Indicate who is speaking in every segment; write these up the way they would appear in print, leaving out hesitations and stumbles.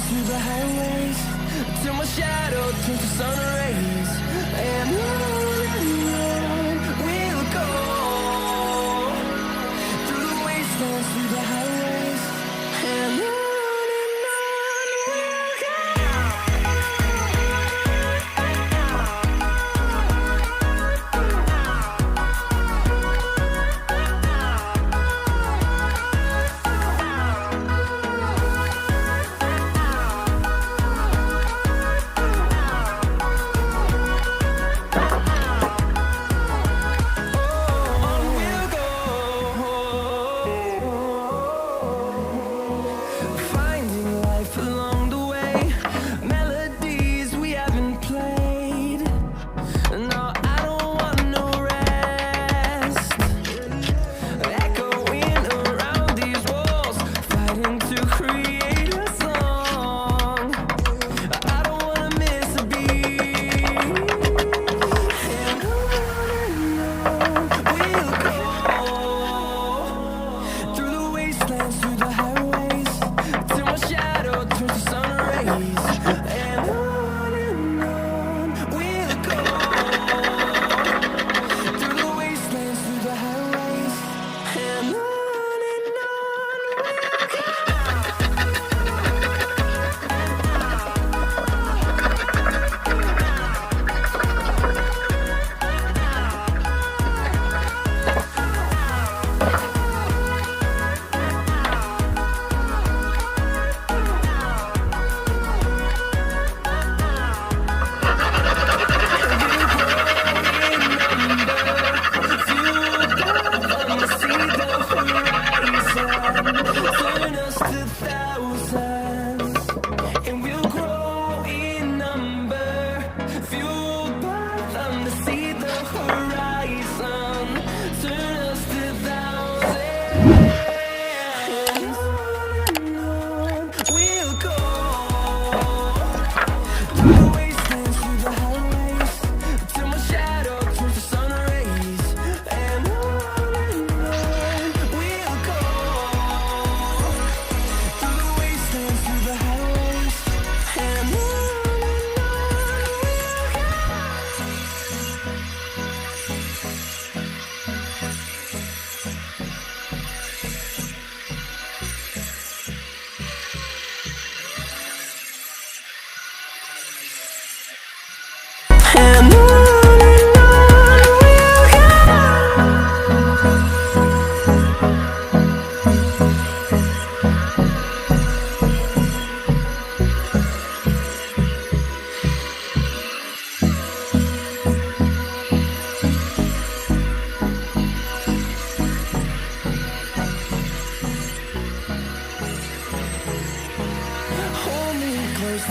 Speaker 1: through the highways, till my shadow turns to sun rays. And on we'll go, through the wastelands, through the highways, and on.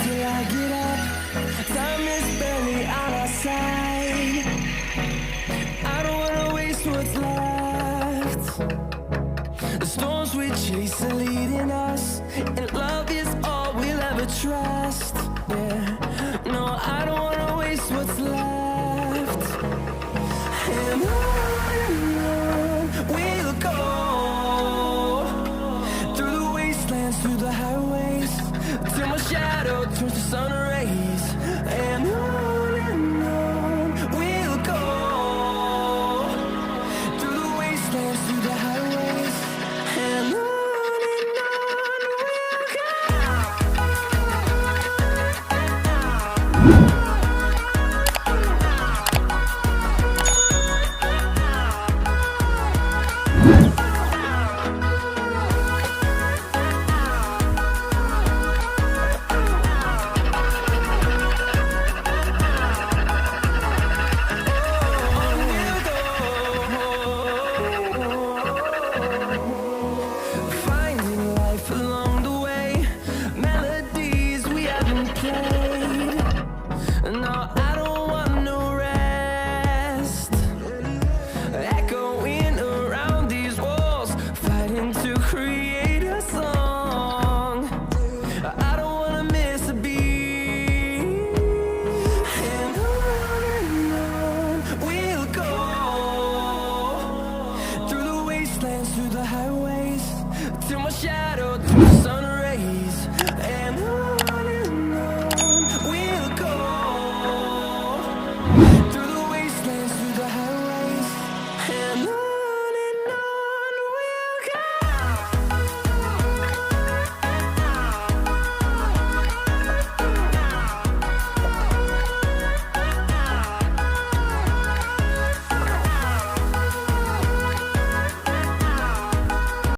Speaker 1: Till I get up, time is barely on our side. I don't wanna waste what's left. The storms we chase are leading us, and love is all we'll ever trust. Yeah, no, I don't wanna waste what's left. And on we'll go, through the wastelands, through the highways, till my shadow turns to sun rays. And on